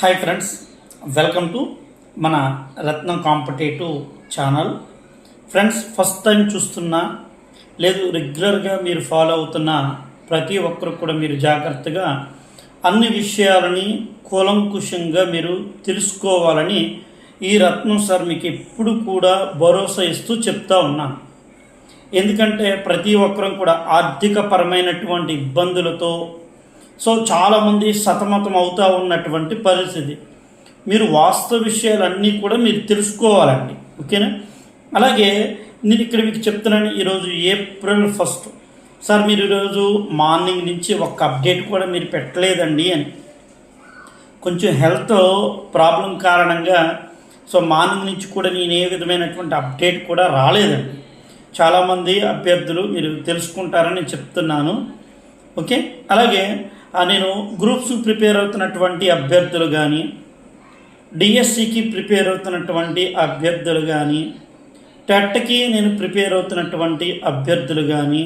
Hi friends, welcome to మన Ratnam competitive channel. Friends, first time చూస్తున్నా లేదు రెగ్యులర్గా మీరు ఫాలో అవుతున్న ప్రతి ఒక్కరు కూడా మీరు జాగ్రత్తగా అన్ని విషయాలని కూలంకుషంగా మీరు తెలుసుకోవాలని ఈ రత్నం సార్ మీకు ఎప్పుడు కూడా భరోసా ఇస్తూ చెప్తా ఉన్నాను. ఎందుకంటే ప్రతి ఒక్కరం కూడా ఆర్థికపరమైనటువంటి ఇబ్బందులతో చాలామంది సతమతం అవుతూ ఉన్నటువంటి పరిస్థితి. మీరు వాస్తవ విషయాలన్నీ కూడా మీరు తెలుసుకోవాలండి, ఓకేనా? అలాగే నేను ఇక్కడ మీకు చెప్తున్నాను, ఈరోజు ఏప్రిల్ 1 సార్ మీరు ఈరోజు మార్నింగ్ నుంచి ఒక్క అప్డేట్ కూడా మీరు పెట్టలేదండి అని. కొంచెం హెల్త్ ప్రాబ్లం కారణంగా మార్నింగ్ నుంచి కూడా నేను ఏ విధమైనటువంటి అప్డేట్ కూడా రాలేదండి. చాలామంది అభ్యర్థులు మీరు తెలుసుకుంటారని చెప్తున్నాను, ఓకే? అలాగే నేను గ్రూప్స్ ప్రిపేర్ అవుతున్నటువంటి అభ్యర్థులు కానీ, డిఎస్సికి ప్రిపేర్ అవుతున్నటువంటి అభ్యర్థులు కానీ, టెట్కి నేను ప్రిపేర్ అవుతున్నటువంటి అభ్యర్థులు కానీ,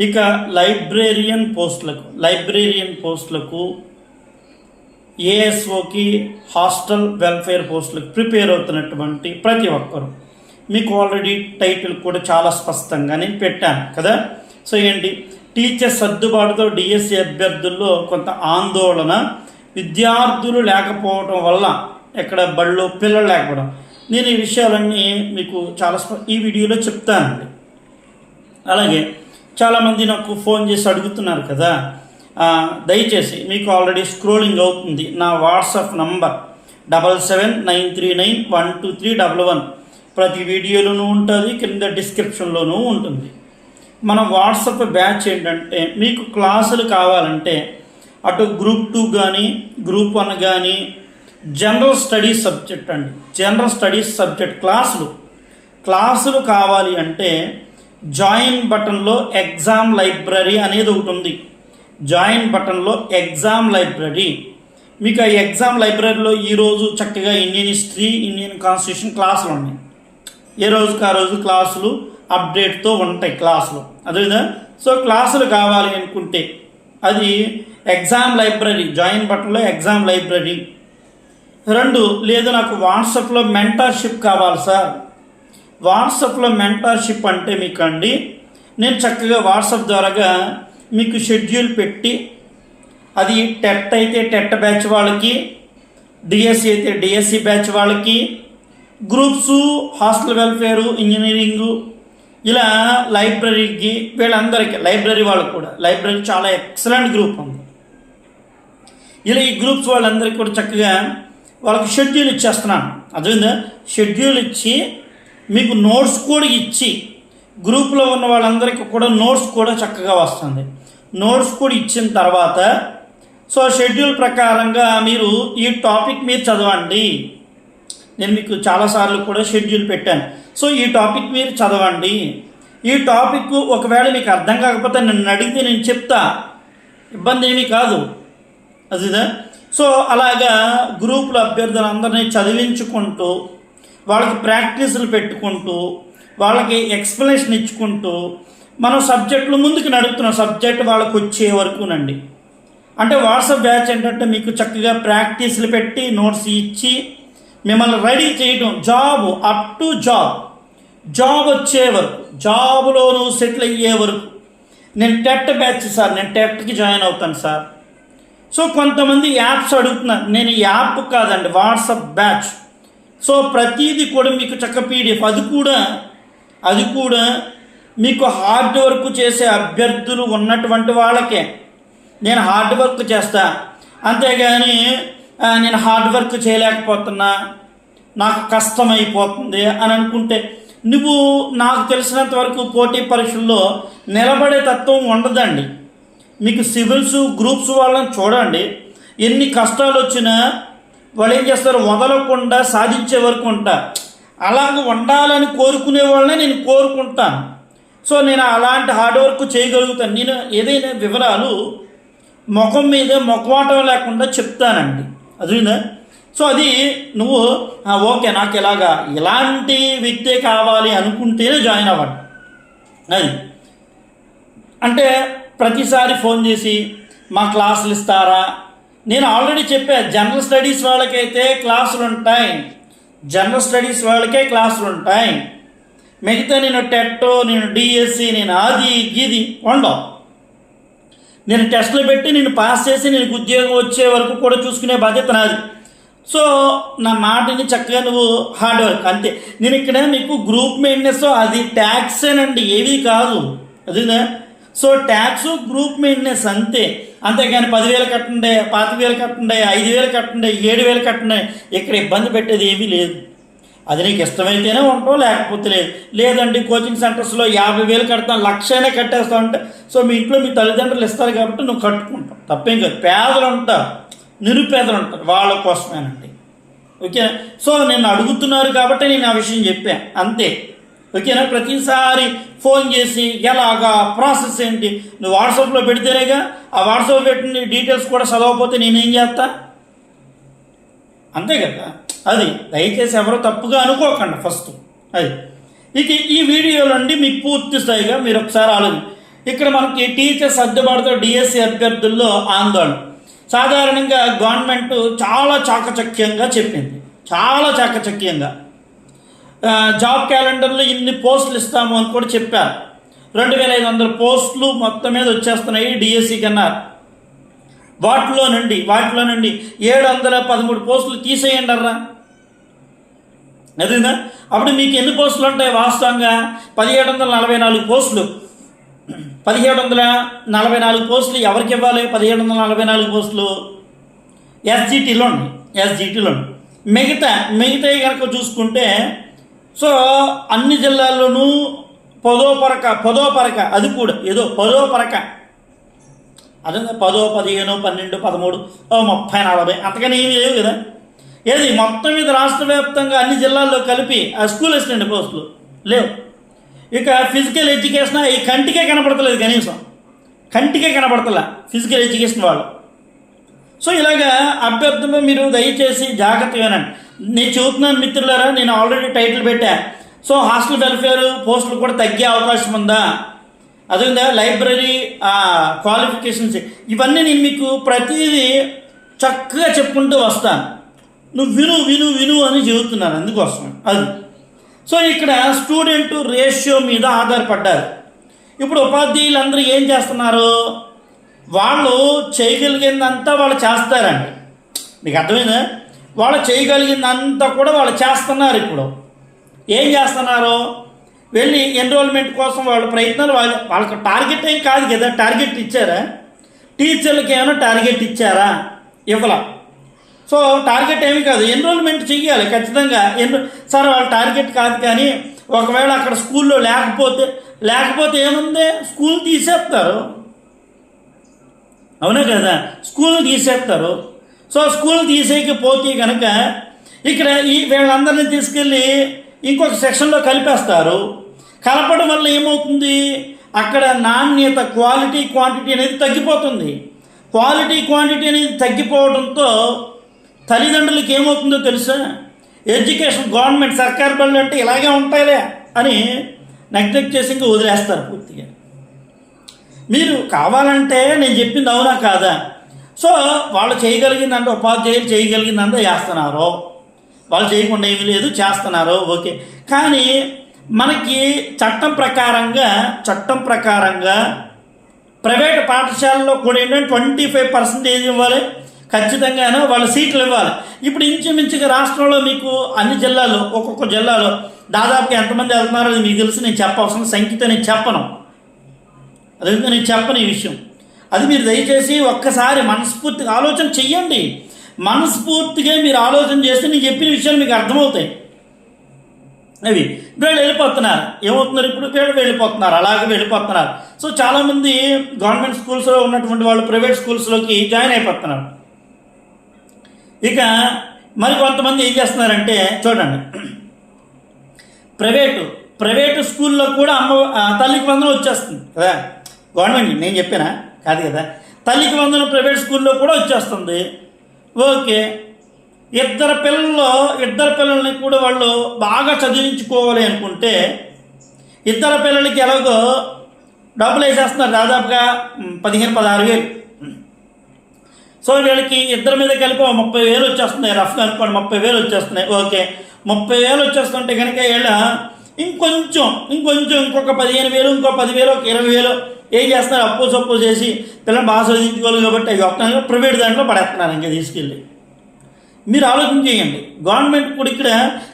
ఇక లైబ్రేరియన్ పోస్టులకు ఏఎస్ఓకి హాస్టల్ వెల్ఫేర్ పోస్టులకు ప్రిపేర్ అవుతున్నటువంటి ప్రతి ఒక్కరు మీకు ఆల్రెడీ టైటిల్ కూడా చాలా స్పష్టంగా నేను పెట్టాను కదా. ఏంటి, టీచర్ సర్దుబాటుతో డిఎస్సి అభ్యర్థుల్లో కొంత ఆందోళన, విద్యార్థులు లేకపోవడం వల్ల ఎక్కడ బళ్ళో పిల్లలు లేకపోవడం. నేను ఈ విషయాలన్నీ మీకు చాలా ఈ వీడియోలో చెప్తానండి. అలాగే చాలామంది నాకు ఫోన్ చేసి అడుగుతున్నారు కదా, దయచేసి మీకు ఆల్రెడీ స్క్రోలింగ్ అవుతుంది నా వాట్సాప్ నంబర్ 7793912311. ప్రతి వీడియోలోనూ ఉంటుంది, కింద డిస్క్రిప్షన్లోనూ ఉంటుంది. మన వాట్సాప్ బ్యాచ్ ఏంటంటే, మీకు క్లాసులు కావాలంటే అటు గ్రూప్ 2 కానీ గ్రూప్ 1 కానీ జనరల్ స్టడీస్ సబ్జెక్ట్ అండి, జనరల్ స్టడీస్ సబ్జెక్ట్ క్లాసులు కావాలి అంటే జాయిన్ బటన్లో ఎగ్జామ్ లైబ్రరీ అనేది ఒకటి ఉంది. జాయిన్ బటన్లో ఎగ్జామ్ లైబ్రరీ, మీకు ఆ ఎగ్జామ్ లైబ్రరీలో ఈరోజు చక్కగా ఇండియన్ హిస్టరీ, ఇండియన్ కాన్స్టిట్యూషన్ క్లాసులు ఉన్నాయి. ఏ రోజుకి ఆ రోజు క్లాసులు అప్డేట్తో ఉంటాయి క్లాసులు, అదేవిధంగా క్లాసులు కావాలి అనుకుంటే అది ఎగ్జామ్ లైబ్రరీ, జాయిన్ బటన్లో ఎగ్జామ్ లైబ్రరీ. 2, లేదు నాకు వాట్సాప్లో మెంటర్షిప్ కావాలి సార్. వాట్సాప్లో మెంటర్షిప్ అంటే మీకు అండి, నేను చక్కగా వాట్సాప్ ద్వారాగా మీకు షెడ్యూల్ పెట్టి, అది టెట్ అయితే టెట్ బ్యాచ్ వాళ్ళకి, డిఎస్సి అయితే డిఎస్సి బ్యాచ్ వాళ్ళకి, గ్రూప్స్ హాస్టల్ వెల్ఫేరు, ఇంజనీరింగు, ఇలా లైబ్రరీకి వీళ్ళందరికీ, లైబ్రరీ వాళ్ళకు కూడా, లైబ్రరీ చాలా ఎక్సలెంట్ గ్రూప్ ఉంది. ఇలా ఈ గ్రూప్స్ వాళ్ళందరికీ కూడా చక్కగా వాళ్ళకి షెడ్యూల్ ఇచ్చేస్తున్నాను. అదేవిధంగా షెడ్యూల్ ఇచ్చి మీకు నోట్స్ కూడా ఇచ్చి, గ్రూప్లో ఉన్న వాళ్ళందరికీ కూడా నోట్స్ కూడా చక్కగా వస్తుంది. నోట్స్ కూడా ఇచ్చిన తర్వాత షెడ్యూల్ ప్రకారంగా మీరు ఈ టాపిక్ మీరు చదవండి. నేను మీకు చాలాసార్లు కూడా షెడ్యూల్ పెట్టాను. ఈ టాపిక్ మీరు చదవండి. ఈ టాపిక్ ఒకవేళ మీకు అర్థం కాకపోతే నన్ను అడిగితే నేను చెప్తా, ఇబ్బంది ఏమీ కాదు. అదేదా అలాగా గ్రూపుల అభ్యర్థులందరినీ చదివించుకుంటూ, వాళ్ళకి ప్రాక్టీసులు పెట్టుకుంటూ, వాళ్ళకి ఎక్స్ప్లెనేషన్ ఇచ్చుకుంటూ మనం సబ్జెక్టులు ముందుకు నడుపుతున్నాం. సబ్జెక్ట్ వాళ్ళకు వచ్చే వరకునండి. అంటే వాట్సాప్ బ్యాచ్ ఏంటంటే మీకు చక్కగా ప్రాక్టీసులు పెట్టి నోట్స్ ఇచ్చి మిమ్మల్ని రెడీ చేయడం, అప్ టు జాబ్ వచ్చే వరకు, జాబ్లో నువ్వు సెటిల్ అయ్యే వరకు. నేను టెట్ బ్యాచ్ సార్, నేను టెట్కి జాయిన్ అవుతాను సార్. కొంతమంది యాప్స్ అడుగుతున్నారు, నేను యాప్ కాదండి, వాట్సాప్ బ్యాచ్. ప్రతిదీ కూడా మీకు చక్క పీడిఎఫ్, అది కూడా మీకు హార్డ్ వర్క్ చేసే అభ్యర్థులు ఉన్నటువంటి వాళ్ళకే నేను హార్డ్ వర్క్ చేస్తా. అంతేగాని నేను హార్డ్ వర్క్ చేయలేకపోతున్నా, నాకు కష్టమైపోతుంది అని అనుకుంటే నువ్వు, నాకు తెలిసినంత వరకు పోటీ పరీక్షల్లో నిలబడే తత్వం ఉండదండి. మీకు సివిల్స్ గ్రూప్స్ వాళ్ళని చూడండి, ఎన్ని కష్టాలు వచ్చినా వాళ్ళు ఏం చేస్తారు, వదలకుండా సాధించే వరకు ఉంటారు. అలాగ ఉండాలని కోరుకునే వాళ్ళనే నేను కోరుకుంటాను. నేను అలాంటి హార్డ్ వర్క్ చేయగలుగుతాను. నేను ఏదైనా వివరాలు ముఖం మీద మొఖమాటం లేకుండా చెప్తానండి, అదేనా? అది నువ్వు ఓకే నాకు ఇలాంటి వ్యక్తే కావాలి అనుకుంటేనే జాయిన్ అవ్వండి. అది అంటే ప్రతిసారి ఫోన్ చేసి మా క్లాసులు ఇస్తారా, నేను ఆల్రెడీ చెప్పా, జనరల్ స్టడీస్ వాళ్ళకైతే క్లాసులు ఉంటాయి, జనరల్ స్టడీస్ వాళ్ళకే క్లాసులు ఉంటాయి. మిగతా నేను టెట్, నేను డిఎస్సి, నేను అది ఇది ఉండవు. నేను టెస్టులు పెట్టి నేను పాస్ చేసి నేను ఉద్యోగం వచ్చే వరకు కూడా చూసుకునే బాధ్యత నాది. సో నా మాటని చక్కగా నువ్వు హార్డ్ వర్క్ అంతే. నేను ఇక్కడ మీకు గ్రూప్ మెయింటెనెన్స్ అది ట్యాక్సేనండి, ఏవి కాదు అదేనా. సో ట్యాక్స్ గ్రూప్ మెయింటెనెన్స్ అంతే, అంతేగాని 10,000 కట్టండి, 25,000 కట్టండి, 5,000 కట్టండి, 7,000 కట్టండి, ఇక్కడ ఇబ్బంది పెట్టేది ఏమీ లేదు. అది నీకు ఇష్టమైతేనే ఉంటావు, లేకపోతే లేదు. లేదండి కోచింగ్ సెంటర్స్లో 50,000 కడతాను, 1,00,000 కట్టేస్తావు అంటే సో మీ ఇంట్లో మీ తల్లిదండ్రులు ఇస్తారు కాబట్టి నువ్వు కట్టుకుంటావు, తప్పేం కాదు. పేదలు ఉంటారు, నిరుపేదలు ఉంటారు, వాళ్ళ కోసమేనండి. ఓకేనా. సో నేను అడుగుతున్నారు కాబట్టి నేను ఆ విషయం చెప్పాను అంతే. ఓకేనా. ప్రతిసారి ఫోన్ చేసి ఎలాగా ప్రాసెస్ ఏంటి నువ్వు వాట్సాప్లో పెడితేనేగా, ఆ వాట్సాప్ పెట్టిన డీటెయిల్స్ కూడా చదవకపోతే నేనేం చేస్తా, అంతే కదా. అది దయచేసి ఎవరో తప్పుగా అనుకోకండి ఫస్ట్ అది. ఇక ఈ వీడియోలో అండి మీకు పూర్తి స్థాయిగా మీరు ఒకసారి ఆలోచన. ఇక్కడ మనకి టీచర్స్ అద్దెబాటుతో డిఎస్సి అభ్యర్థుల్లో ఆందోళన. సాధారణంగా గవర్నమెంట్ చాలా చాకచక్యంగా చెప్పింది, చాలా చాకచక్యంగా. జాబ్ క్యాలెండర్లో ఇన్ని పోస్టులు ఇస్తాము అని కూడా చెప్పారు. 2,500 పోస్టులు మొత్తం మీద వచ్చేస్తున్నాయి డిఎస్సి కన్నా. వాటిలో నుండి 713 పోస్టులు తీసేయండి అర్రా, అదేనా. అప్పుడు మీకు ఎన్ని పోస్టులు ఉంటాయి వాస్తవంగా? 1,744 పోస్టులు. 1,744 పోస్టులు ఎవరికి ఇవ్వాలి? 1,744 పోస్టులు ఎస్జిటిలో ఉన్నాయి, ఎస్జిటిలో మిగతాయి కనుక చూసుకుంటే సో అన్ని జిల్లాల్లోనూ పదో పరక అది కూడా ఏదో పదో పరక అదే 10, 15, 12, 13, 30, 40 అంతకని ఏమీ లేవు కదా. ఏది మొత్తం మీద రాష్ట్ర వ్యాప్తంగా అన్ని జిల్లాల్లో కలిపి ఆ స్కూల్ అసిస్టెంట్ పోస్టులు లేవు. ఇక ఫిజికల్ ఎడ్యుకేషన్ ఈ కంటికే కనపడతలేదు, కనీసం కంటికే కనపడతలే ఫిజికల్ ఎడ్యుకేషన్ వాళ్ళు. సో ఇలాగా అభ్యర్థులు మీరు దయచేసి జాగ్రత్త వినండి. నేను చెబుతున్నాను మిత్రులారా, నేను ఆల్రెడీ టైటిల్ పెట్టా. సో హాస్టల్ వెల్ఫేర్ పోస్టులు కూడా తగ్గే అవకాశం ఉందా, అదేవిధంగా లైబ్రరీ క్వాలిఫికేషన్స్, ఇవన్నీ నేను మీకు ప్రతిదీ చక్కగా చెప్పుకుంటూ వస్తాను. నువ్వు విను అని చెబుతున్నాను అందుకోసం అది. సో ఇక్కడ స్టూడెంట్ రేషియో మీద ఆధారపడ్డారు. ఇప్పుడు ఉపాధ్యాయులందరూ ఏం చేస్తున్నారు, వాళ్ళు చేయగలిగిందంతా వాళ్ళు చేస్తారండి. మీకు అర్థమైందా? వాళ్ళు చేయగలిగిందంతా కూడా వాళ్ళు చేస్తున్నారు. ఇప్పుడు ఏం చేస్తున్నారు, వెళ్ళి ఎన్రోల్మెంట్ కోసం వాళ్ళ ప్రయత్నాలు వాళ్ళకి టార్గెట్ ఏం కాదు కదా. టార్గెట్ ఇచ్చారా? టీచర్లకి ఏమైనా టార్గెట్ ఇచ్చారా? ఇవ్వలా. సో టార్గెట్ ఏమి కాదు, ఎన్రోల్మెంట్ చెయ్యాలి ఖచ్చితంగా. సార్ వాళ్ళ టార్గెట్ కాదు, కానీ ఒకవేళ అక్కడ స్కూల్లో లేకపోతే ఏముంది, స్కూల్ తీసేస్తారు, అవునా కదా. స్కూల్ తీసేస్తారు. సో స్కూల్ తీసేయకపోతే కనుక ఇక్కడ వీళ్ళందరినీ తీసుకెళ్ళి ఇంకొక సెక్షన్లో కలిపేస్తారు. కలపడం వల్ల ఏమవుతుంది, అక్కడ నాణ్యత, క్వాలిటీ క్వాంటిటీ అనేది తగ్గిపోతుంది. క్వాలిటీ క్వాంటిటీ అనేది తగ్గిపోవడంతో తల్లిదండ్రులకి ఏమవుతుందో తెలుసా, ఎడ్యుకేషన్ గవర్నమెంట్ సర్కార్ బళ్ళు అంటే ఇలాగే ఉంటాయిలే అని నెగ్లెక్ట్ చేసి ఇంకా వదిలేస్తారు పూర్తిగా. మీరు కావాలంటే నేను చెప్పింది అవునా కాదా? సో వాళ్ళు చేయగలిగిందంటే, ఉపాధ్యాయులు చేయగలిగిందంతా చేస్తున్నారు, వాళ్ళు చేయకుండా ఏమీ లేదు, చేస్తున్నారు, ఓకే. కానీ మనకి చట్టం ప్రకారంగా ప్రైవేట్ పాఠశాలలో కూడా ఏంటంటే 25% ఇవ్వాలి ఖచ్చితంగానే, వాళ్ళ సీట్లు ఇవ్వాలి. ఇప్పుడు ఇంచుమించుగా రాష్ట్రంలో మీకు అన్ని జిల్లాల్లో ఒక్కొక్క జిల్లాలో దాదాపుగా ఎంతమంది వెళ్తున్నారో అది మీకు తెలిసి నేను చెప్పవలసిన సంఖ్యతో నేను చెప్పను, అదేవిధంగా నేను చెప్పను ఈ విషయం. అది మీరు దయచేసి ఒక్కసారి మనస్ఫూర్తిగా ఆలోచన చెయ్యండి. మనస్ఫూర్తిగా మీరు ఆలోచన చేస్తే నేను చెప్పిన విషయాలు మీకు అర్థమవుతాయి. అవి వీళ్ళు వెళ్ళిపోతున్నారు, ఏమవుతున్నారు ఇప్పుడు, వీళ్ళు వెళ్ళిపోతున్నారు, అలాగే వెళ్ళిపోతున్నారు. సో చాలామంది గవర్నమెంట్ స్కూల్స్లో ఉన్నటువంటి వాళ్ళు ప్రైవేట్ స్కూల్స్లోకి జాయిన్ అయిపోతున్నారు. ఇక మరి కొంతమంది ఏం చేస్తున్నారంటే చూడండి, ప్రైవేటు స్కూల్లో కూడా తల్లికి వందనం వచ్చేస్తుంది కదా. గవర్నమెంట్ నేను చెప్పానా కాదు కదా, తల్లికి వందనం ప్రైవేట్ స్కూల్లో కూడా వచ్చేస్తుంది, ఓకే. ఇద్దరు పిల్లల్ని కూడా వాళ్ళు బాగా చదివించుకోవాలి అనుకుంటే ఇద్దరు పిల్లలకి ఎలాగో డబ్బులు వేసేస్తున్నారు, దాదాపుగా 15,000-16,000. సో వీళ్ళకి ఇద్దరి మీద కలిపి 30,000 వచ్చేస్తున్నాయి, రఫ్గా అనుకోండి 30,000 వచ్చేస్తున్నాయి. ఓకే, 30,000 వచ్చేస్తుంటే కనుక వీళ్ళ ఇంకొక 15,000, ఇంకో 10,000, 20,000 ఏం చేస్తున్నారు, అప్పు చేసి పిల్లలు బాగా చదివించుకోవాలి కాబట్టి అవి ఒక్క ప్రైవేట్ దాంట్లో పడేస్తున్నారు ఇంకా తీసుకెళ్ళి. మీరు ఆలోచన చేయండి. గవర్నమెంట్ కూడా ఇక్కడ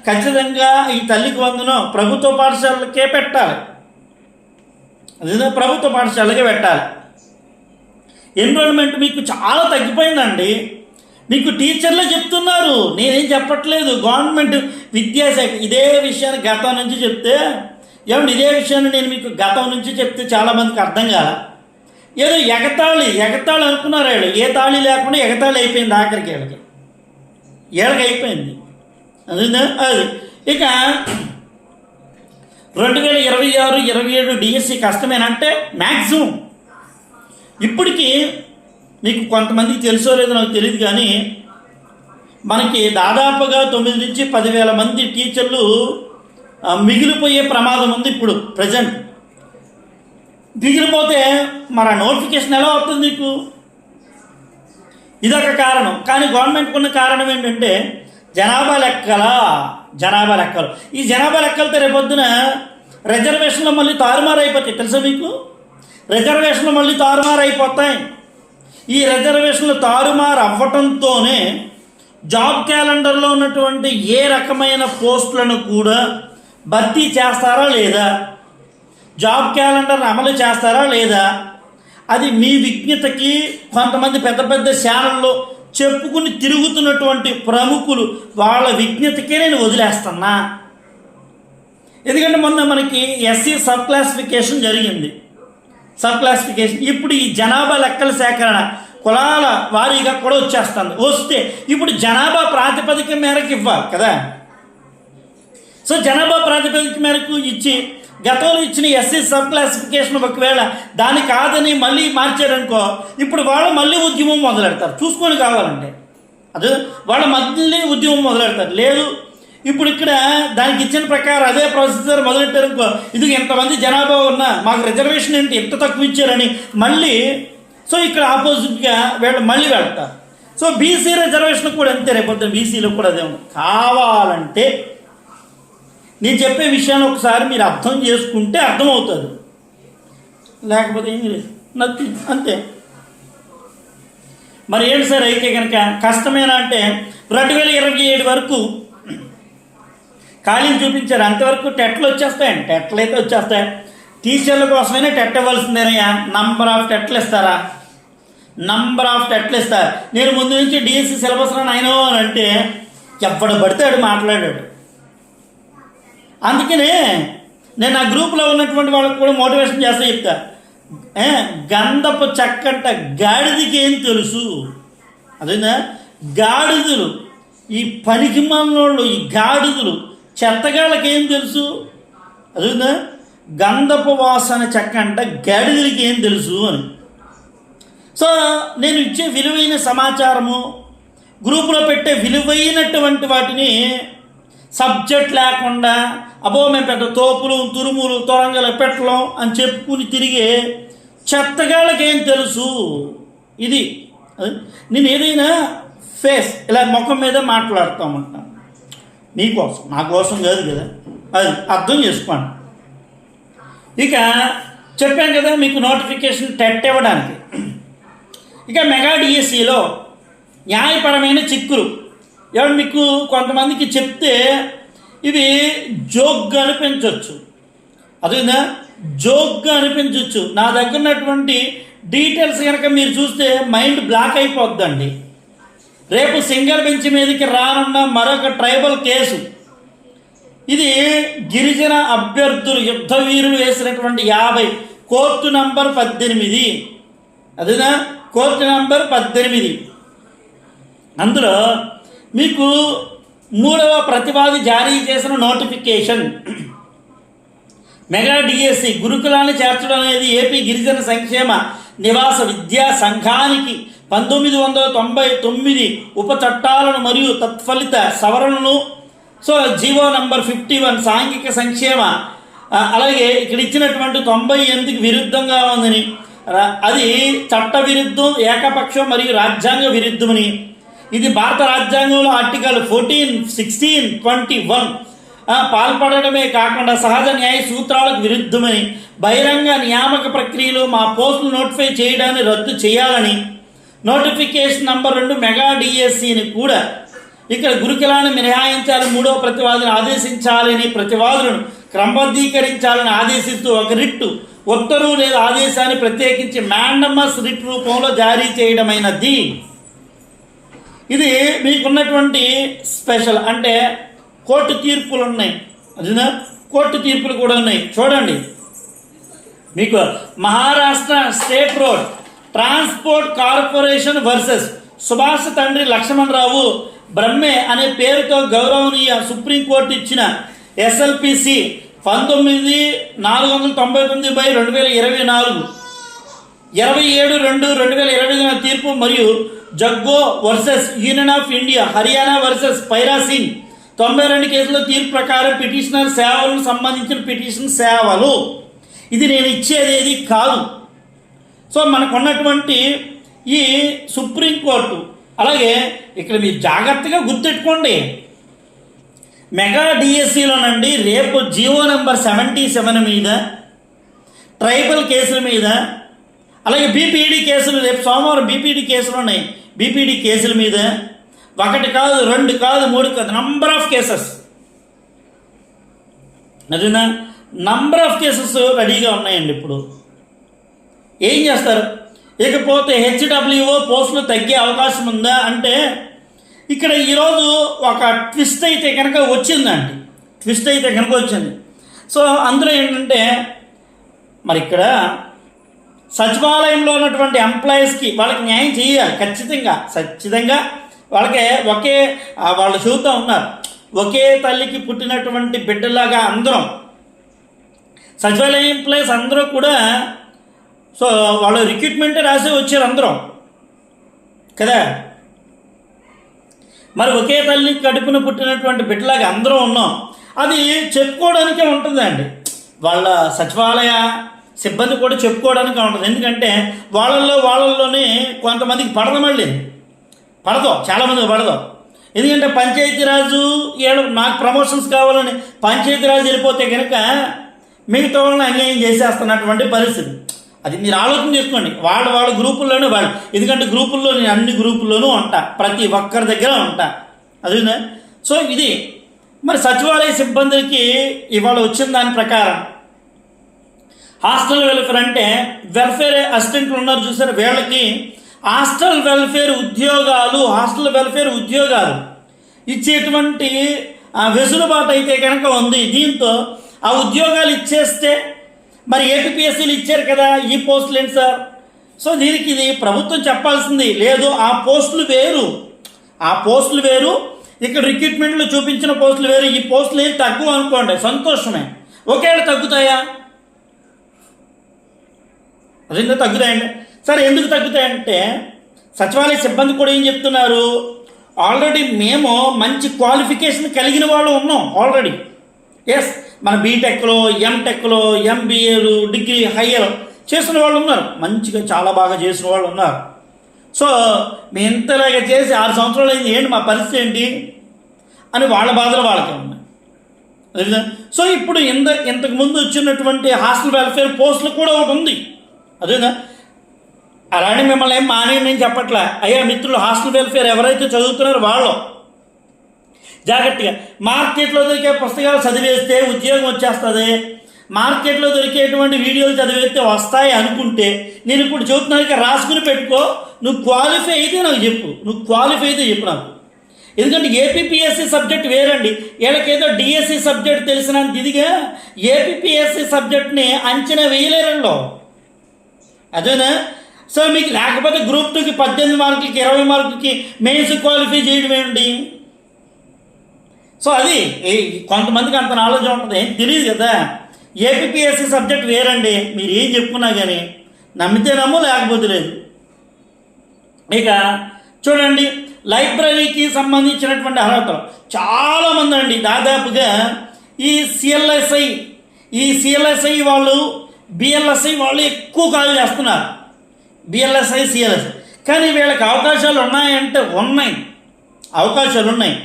ఖచ్చితంగా ఈ తల్లికి వందనం ప్రభుత్వ పాఠశాలకే పెట్టాలి, అదే ప్రభుత్వ పాఠశాలకే పెట్టాలి. ఎన్రోల్మెంట్ మీకు చాలా తగ్గిపోయిందండి. మీకు టీచర్లే చెప్తున్నారు, నేనేం చెప్పట్లేదు. గవర్నమెంట్ విద్యాశాఖ ఇదే విషయాన్ని గతం నుంచి చెప్తే ఏమంటే ఇదే విషయాన్ని నేను మీకు గతం నుంచి చెప్తే చాలామందికి అర్థం కాల. ఏదో ఎగతాళి అనుకున్నారు వీళ్ళు. ఏ తాళి లేకుండా ఎగతాళి అయిపోయింది ఆఖరికి వీళ్ళకి అయిపోయింది. అది ఇక 2026-27 డిఎస్సి కష్టమేనంటే మ్యాక్సిమం ఇప్పటికీ మీకు కొంతమందికి తెలుసో లేదో నాకు తెలియదు కానీ మనకి దాదాపుగా 9 నుంచి 10,000 మంది టీచర్లు మిగిలిపోయే ప్రమాదం ఉంది ఇప్పుడు ప్రజెంట్. మిగిలిపోతే మరి ఆ నోటిఫికేషన్ ఎలా అవుతుంది మీకు? ఇదొక కారణం. కానీ గవర్నమెంట్కి ఉన్న కారణం ఏంటంటే జనాభా లెక్కలు. ఈ జనాభా లెక్కలతో రేపొద్దున రిజర్వేషన్లో మళ్ళీ తారుమారు అయిపోతాయి. తెలుసా మీకు? రిజర్వేషన్లు మళ్ళీ తారుమారు అయిపోతాయి. ఈ రిజర్వేషన్లు తారుమారు అవ్వటంతోనే జాబ్ క్యాలెండర్లో ఉన్నటువంటి ఏ రకమైన పోస్టులను కూడా భర్తీ చేస్తారా లేదా, జాబ్ క్యాలెండర్ని అమలు చేస్తారా లేదా, అది మీ విజ్ఞతకి కొంతమంది పెద్ద పెద్ద ఛానల్లో చెప్పుకుని తిరుగుతున్నటువంటి ప్రముఖులు వాళ్ళ విజ్ఞతకే నేను వదిలేస్తున్నా. ఎందుకంటే మొన్న మనకి ఎస్సీ సబ్ క్లాసిఫికేషన్ జరిగింది. ఇప్పుడు ఈ జనాభా లెక్కల సేకరణ కులాల వారీగా కూడా వస్తే ఇప్పుడు జనాభా ప్రాతిపదిక మేరకు ఇవ్వాలి కదా. సో జనాభా ప్రాతిపదిక మేరకు ఇచ్చి గతంలో ఇచ్చిన ఎస్సీ సబ్ క్లాసిఫికేషన్ ఒకవేళ దాని కాదని మళ్ళీ మార్చారనుకో, ఇప్పుడు వాళ్ళు మళ్ళీ ఉద్యమం మొదలెడతారు. చూసుకొని కావాలంటే అదే వాళ్ళ మళ్ళీ ఉద్యమం మొదలెడతారు. లేదు ఇప్పుడు ఇక్కడ దానికి ఇచ్చిన ప్రకారం అదే ప్రొసీజర్ మొదలెట్టారనుకో, ఇది ఎంతమంది జనాభా ఉన్నా మాకు రిజర్వేషన్ ఏంటి ఎంత తక్కువ ఇచ్చారని మళ్ళీ సో ఇక్కడ ఆపోజిట్గా మళ్ళీ వెళ్తారు. సో బీసీ రిజర్వేషన్ కూడా అంతే, రేపొద్దున బీసీలో కూడా అదే ఉంది. కావాలంటే నేను చెప్పే విషయాన్ని ఒకసారి మీరు అర్థం చేసుకుంటే అర్థమవుతుంది, లేకపోతే ఏమీ లేదు, నథింగ్, అంతే. మరి ఏంటి సార్ అయితే కనుక కష్టమేనా అంటే 2027 వరకు ఖాళీలు చూపించారు. అంతవరకు టెట్లు వచ్చేస్తాయండి. టెట్లు అయితే వచ్చేస్తాయి. టీచర్ల కోసమైనా టెట్ ఇవ్వాల్సిందేనయ్యా. నంబర్ ఆఫ్ టెట్లు ఇస్తారు. నేను ముందు నుంచి డిఎస్సి సిలబస్ అయినో అని అంటే ఎప్పుడు పడితే ఆడు మాట్లాడాడు. అందుకనే నేను ఆ గ్రూప్లో ఉన్నటువంటి వాళ్ళకి కూడా మోటివేషన్ చేస్తా చెప్తా. గంధపు చక్కంట గాడిదికి ఏం తెలుసు? అదేనా గాడిదలు, ఈ పనికి మాలినోళ్ళు, ఈ గాడిదలు చెత్తగాళ్ళకి ఏం తెలుసు? అదేనా గంధపు వాసన చక్కంట గాడిదలకి ఏం తెలుసు అని. సో నేను ఇచ్చే విలువైన సమాచారము, గ్రూపులో పెట్టే విలువైనటువంటి వాటిని సబ్జెక్ట్ లేకుండా మేము పెద్ద తోపులు తురుములు తొరంగలు పెట్టలం అని చెప్పుకుని తిరిగే చెత్తగాళ్ళకేం తెలుసు? ఇది నేను ఏదైనా ఫేస్ ఇలా ముఖం మీద మాట్లాడుతామంటాను మీకోసం, నా కోసం కాదు కదా, అది అర్థం చేసుకోండి. ఇక చెప్పాను కదా మీకు నోటిఫికేషన్ టెట్ ఇవ్వడానికి. ఇక మెగా డిఎస్సిలో న్యాయపరమైన చిక్కులు ఎవరు మీకు కొంతమందికి చెప్తే ఇవి జోక్గా అనిపించవచ్చు. అదేనా జోక్గా అనిపించవచ్చు. నా దగ్గర ఉన్నటువంటి డీటెయిల్స్ కనుక మీరు చూస్తే మైండ్ బ్లాక్ అయిపోద్దండి. రేపు సింగల్ బెంచ్ మీదకి రానున్న మరొక ట్రైబల్ కేసు, ఇది గిరిజన అభ్యర్థులు యుద్ధ వీరులు వేసినటువంటి 50 కోర్టు నంబర్ 18. అదేనా కోర్టు నంబర్ 18. అందులో మీకు 3వ ప్రతివాది జారీ చేసిన నోటిఫికేషన్. మెగా డిఎస్సి గురుకులాన్ని చేర్చడం అనేది ఏపీ గిరిజన సంక్షేమ నివాస విద్యా సంఘానికి 1999 ఉప చట్టాలను మరియు తత్ఫలిత సవరణను, సో జీవో నంబర్ 51 సాంఘిక సంక్షేమ, అలాగే ఇక్కడ ఇచ్చినటువంటి 98కి విరుద్ధంగా ఉందని అది చట్ట విరుద్ధం, ఏకపక్షం మరియు రాజ్యాంగ విరుద్ధమని, ఇది భారత రాజ్యాంగంలో ఆర్టికల్ 14, 16, 21 పాల్పడడమే కాకుండా సహజ న్యాయ సూత్రాలకు విరుద్ధమని, బహిరంగ నియామక ప్రక్రియలో మా పోస్టులు నోటిఫై చేయడాన్ని రద్దు చేయాలని, నోటిఫికేషన్ నంబర్ 2 మెగా డిఎస్సిని కూడా ఇక్కడ గురుకులాన్ని మినహాయించాలని 3వ ప్రతివాదిని ఆదేశించాలని, ప్రతివాదులను క్రమబద్ధీకరించాలని ఆదేశిస్తూ ఒక రిట్టు ఉత్తర్వు లేదా ఆదేశాన్ని ప్రత్యేకించి మ్యాండమస్ రిట్ రూపంలో జారీ చేయడమైనది. ఇది మీకున్నటువంటి స్పెషల్. అంటే కోర్టు తీర్పులు ఉన్నాయి, అదేనా, కోర్టు తీర్పులు కూడా ఉన్నాయి. చూడండి, మీకు Maharashtra state road transport corporation versus Subhash తండ్రి లక్ష్మణరావు బ్రహ్మే అనే పేరుతో గౌరవనీయ సుప్రీంకోర్టు ఇచ్చిన SLPC 19,499/2024 27/2/2025 తీర్పు మరియు Jaggo versus union of India Haryana versus Paira Singh 92 కేసుల తీర్పు ప్రకారం పిటిషనర్ సేవలకు సంబంధించిన పిటిషన్ సేవలు. ఇది నేను ఇచ్చేది కాదు. సో మనకు ఉన్నటువంటి ఈ సుప్రీంకోర్టు. అలాగే ఇక్కడ మీరు జాగ్రత్తగా గుర్తెట్టుకోండి, మెగా డిఎస్సిలోనండి రేపు జీవో నెంబర్ 77 మీద, ట్రైబల్ కేసుల మీద, అలాగే బీపీడీ కేసులు రేపు సోమవారం బీపీడీ కేసులు ఉన్నాయి. బీపీడీ కేసుల మీద 1 కాదు 2 కాదు 3 కాదు నంబర్ ఆఫ్ కేసెస్, అదేనా, నంబర్ ఆఫ్ కేసెస్ రెడీగా ఉన్నాయండి. ఇప్పుడు ఏం చేస్తారు? ఇకపోతే HWO పోస్టులు తగ్గే అవకాశం ఉందా అంటే, ఇక్కడ ఈరోజు ఒక ట్విస్ట్ అయితే కనుక వచ్చిందండి. సో అందులో ఏంటంటే, మరి ఇక్కడ సచివాలయంలో ఉన్నటువంటి ఎంప్లాయీస్కి వాళ్ళకి న్యాయం చేయాలి ఖచ్చితంగా. వాళ్ళకి వాళ్ళు చూస్తూ ఉన్నారు, ఒకే తల్లికి పుట్టినటువంటి బిడ్డలాగా అందరం సచివాలయం ఎంప్లాయీస్ అందరూ కూడా. సో వాళ్ళు రిక్రూట్మెంటే రాసి వచ్చారు అందరం కదా. మరి ఒకే తల్లి కడుపున పుట్టినటువంటి బిడ్డలాగా అందరం ఉన్నాం. అది చెప్పుకోవడానికే ఉంటుందండి, వాళ్ళ సచివాలయ సిబ్బంది కూడా చెప్పుకోవడానికే ఉంటుంది. ఎందుకంటే వాళ్ళల్లోనే కొంతమందికి పడదు, చాలామందికి పడదు. ఎందుకంటే పంచాయతీరాజు నాకు ప్రమోషన్స్ కావాలని పంచాయతీరాజు వెళ్ళిపోతే కనుక మిగతా వాళ్ళని అన్యాయం చేసేస్తున్నటువంటి పరిస్థితి. అది మీరు ఆలోచన చేసుకోండి. వాళ్ళ గ్రూపుల్లోనే ఎందుకంటే గ్రూపుల్లో నేను అన్ని గ్రూపుల్లోనూ ఉంటా, ప్రతి ఒక్కరి దగ్గర ఉంటా, అదేనా. సో ఇది మరి సచివాలయ సిబ్బందికి ఇవాళ వచ్చిన దాని ప్రకారం హాస్టల్ వెల్ఫేర్ అంటే వెల్ఫేర్ అసిస్టెంట్లు ఉన్నారు చూసారు, వీళ్ళకి హాస్టల్ వెల్ఫేర్ ఉద్యోగాలు ఇచ్చేటువంటి వెసులుబాటు అయితే కనుక ఉంది. దీంతో ఆ ఉద్యోగాలు ఇచ్చేస్తే మరి ఏపీఎస్సీలు ఇచ్చారు కదా, ఈ పోస్టులు ఏంటి సార్? సో దీనికి ఇది ప్రభుత్వం చెప్పాల్సింది లేదు. ఆ పోస్టులు వేరు, ఇక్కడ రిక్రూట్మెంట్లో చూపించిన పోస్టులు వేరు. ఈ పోస్టులు ఏం తక్కువ అనుకోండి, సంతోషమే. ఒకేళ తగ్గుతాయా? రెండు తగ్గుతాయండి. సరే, ఎందుకు తగ్గుతాయంటే సచివాలయ సిబ్బంది కూడా ఏం చెప్తున్నారు, ఆల్రెడీ మేము మంచి క్వాలిఫికేషన్ కలిగిన వాళ్ళు ఉన్నాం ఆల్రెడీ. ఎస్, మన బీటెక్లో, ఎంటెక్లో, ఎంబీఏలు, డిగ్రీ, హయ్యర్ చేసిన వాళ్ళు ఉన్నారు, మంచిగా చాలా బాగా చేసిన వాళ్ళు ఉన్నారు. సో మేము ఇంతలాగా చేసి 6 సంవత్సరాలు అయింది, ఏంటి మా పరిస్థితి ఏంటి అని వాళ్ళ బాధలు వాళ్ళకే ఉన్నాయి. సో ఇప్పుడు ఇంతకు ముందు వచ్చినటువంటి హాస్టల్ వెల్ఫేర్ పోస్టులు కూడా ఒకటి ఉంది, అదేనా. అలానే మిమ్మల్ని ఏం మానేయండి నేను చెప్పట్లే. అయ్యా మిత్రులు, హాస్టల్ వెల్ఫేర్ ఎవరైతే చదువుతున్నారో వాళ్ళు జాగ్రత్తగా మార్కెట్లో దొరికే పుస్తకాలు చదివేస్తే ఉద్యోగం వచ్చేస్తుంది, మార్కెట్లో దొరికేటువంటి వీడియోలు చదివేస్తే వస్తాయి అనుకుంటే, నేను ఇప్పుడు చెబుతున్నాను రాసుకుని పెట్టుకో. నువ్వు క్వాలిఫై అయితే నాకు చెప్పు, నాకు. ఎందుకంటే ఏపీఎస్సీ సబ్జెక్ట్ వేరండి, వీళ్ళకేదో డిఎస్సి సబ్జెక్ట్ తెలిసినంత ఇదిగా ఏపీఎస్సీ సబ్జెక్ట్ని అంచనా వేయలేరంలో, అదేనా. సో మీకు లేకపోతే గ్రూప్ 2కి 18 మార్కులకి 20 మార్కులకి మెయిన్స్ క్వాలిఫై చేయడం ఏంటి? సో అది కొంతమందికి అంత నాలెడ్జ్ ఉంటుంది, తెలియదు కదా. ఏపీఎస్సీ సబ్జెక్ట్ వేరండి, మీరు ఏం చెప్పుకున్నా కానీ నమ్మితే నమ్ము, లేకపోతే లేదు. ఇక చూడండి, లైబ్రరీకి సంబంధించినటువంటి అర్హతలు చాలామంది అండి, దాదాపుగా ఈ సిఎల్ఎస్ఐ వాళ్ళు బిఎల్ఎస్ఐ వాళ్ళు ఎక్కువ కాల్ చేస్తున్నారు, బిఎల్ఎస్ఐ సిఎల్ఎస్ఐ. కానీ వీళ్ళకి అవకాశాలు ఉన్నాయంటే ఉన్నాయి, అవకాశాలు ఉన్నాయి.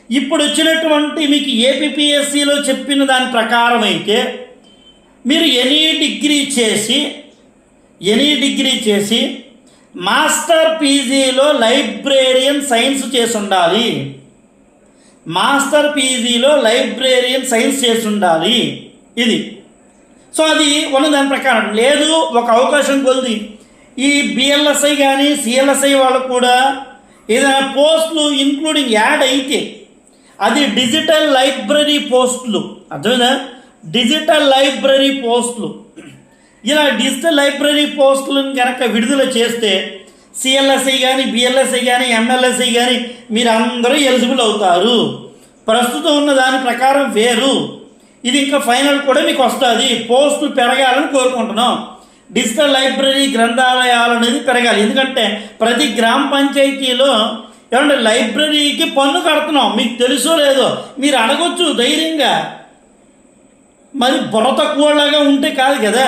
ఇప్పుడు వచ్చినటువంటి మీకు ఏపీపీఎస్సిలో చెప్పిన దాని ప్రకారం అయితే మీరు ఎనీ డిగ్రీ చేసి మాస్టర్ పీజీలో లైబ్రేరియన్ సైన్స్ చేసి ఉండాలి, మాస్టర్ పీజీలో లైబ్రేరియన్ సైన్స్ చేసి ఉండాలి. ఇది సో అది ఉన్న దాని ప్రకారం లేదు. ఒక అవకాశం కొద్ది ఈ బిఎల్ఎస్ఐ కానీ సిఎల్ఎస్ఐ వాళ్ళు కూడా ఏదైనా పోస్టులు ఇంక్లూడింగ్ యాడ్ అయితే అది డిజిటల్ లైబ్రరీ పోస్టులు, అర్థమైందా, డిజిటల్ లైబ్రరీ పోస్టులు. ఇలా డిజిటల్ లైబ్రరీ పోస్టులను కనుక విడుదల చేస్తే సిఎల్ఎస్ఐ కానీ బిఎల్ఎస్ఐ కానీ ఎంఎల్ఎస్ఐ కానీ మీరు అందరూ ఎలిజిబుల్ అవుతారు. ప్రస్తుతం ఉన్న దాని ప్రకారం వేరు, ఇది ఇంకా ఫైనల్ కూడా మీకు వస్తుంది. పోస్టులు పెరగాలని కోరుకుంటున్నాం. డిజిటల్ లైబ్రరీ గ్రంథాలయాలు అనేది పెరగాలి. ఎందుకంటే ప్రతి గ్రామ పంచాయతీలో ఏమంటే లైబ్రరీకి పన్ను కడుతున్నాం, మీకు తెలుసో లేదో మీరు అడగొచ్చు ధైర్యంగా. మరి బుర్ర తక్కువలాగా ఉంటే కాదు కదా,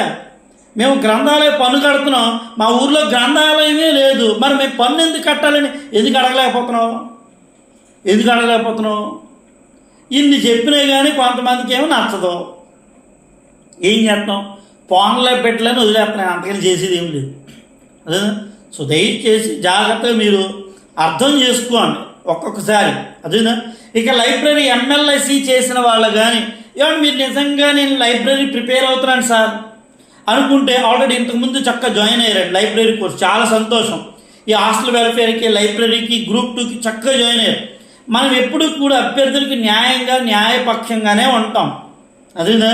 మేము గ్రంథాలయ పన్ను కడుతున్నాం, మా ఊర్లో గ్రంథాలయమే లేదు, మరి మేము పన్ను ఎందుకు కట్టాలని ఎందుకు అడగలేకపోతున్నాం? ఇన్ని చెప్పినా కానీ కొంతమందికి ఏమో నచ్చదు. ఏం చేస్తాం, పోన్లే పెట్టలేని వదిలేస్తున్నాను, అంతకని చేసేది ఏం లేదు. అదే సో దయచేసి జాగ్రత్తగా మీరు అర్థం చేసుకోండి ఒక్కొక్కసారి, అదేనా. ఇక లైబ్రరీ ఎంఎల్ఐసి చేసిన వాళ్ళు కానీ ఏమన్నా మీరు నిజంగా నేను లైబ్రరీ ప్రిపేర్ అవుతున్నాను సార్ అనుకుంటే ఆల్రెడీ ఇంతకుముందు చక్కగా జాయిన్ అయ్యారండి లైబ్రరీ కోర్స్, చాలా సంతోషం. ఈ హాస్టల్ వెల్ఫేర్కి లైబ్రరీకి గ్రూప్ 2కి చక్కగా జాయిన్ అయ్యారు. మనం ఎప్పుడు కూడా అభ్యర్థులకి న్యాయపక్షంగానే ఉంటాం, అదేనా.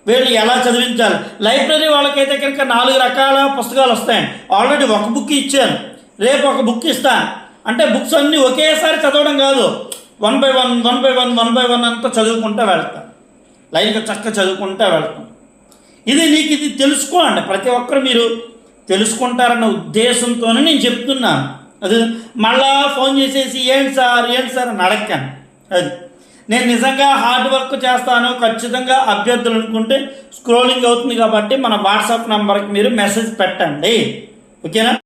వీళ్ళు ఎలా చదివించాలి, లైబ్రరీ వాళ్ళకైతే కనుక 4 రకాల పుస్తకాలు వస్తాయండి. ఆల్రెడీ ఒక బుక్ ఇచ్చాను, రేపు ఒక బుక్ ఇస్తాను. అంటే బుక్స్ అన్నీ ఒకేసారి చదవడం కాదు, 1 by 1 అంతా చదువుకుంటూ వెళ్తాం, లైన్గా చక్కగా చదువుకుంటూ వెళ్తాం. ఇది తెలుసుకోండి, ప్రతి ఒక్కరు మీరు తెలుసుకుంటారన్న ఉద్దేశంతోనే నేను చెప్తున్నాను. అది మళ్ళా ఫోన్ చేసేసి ఏంటి సార్ అని అడగండి. అది నేను నిజంగా హార్డ్ వర్క్ చేస్తాను ఖచ్చితంగా అభ్యర్థులు అనుకుంటే స్క్రోలింగ్ అవుతుంది కాబట్టి మన వాట్సాప్ నంబర్కి మీరు మెసేజ్ పెట్టండి, ఓకేనా.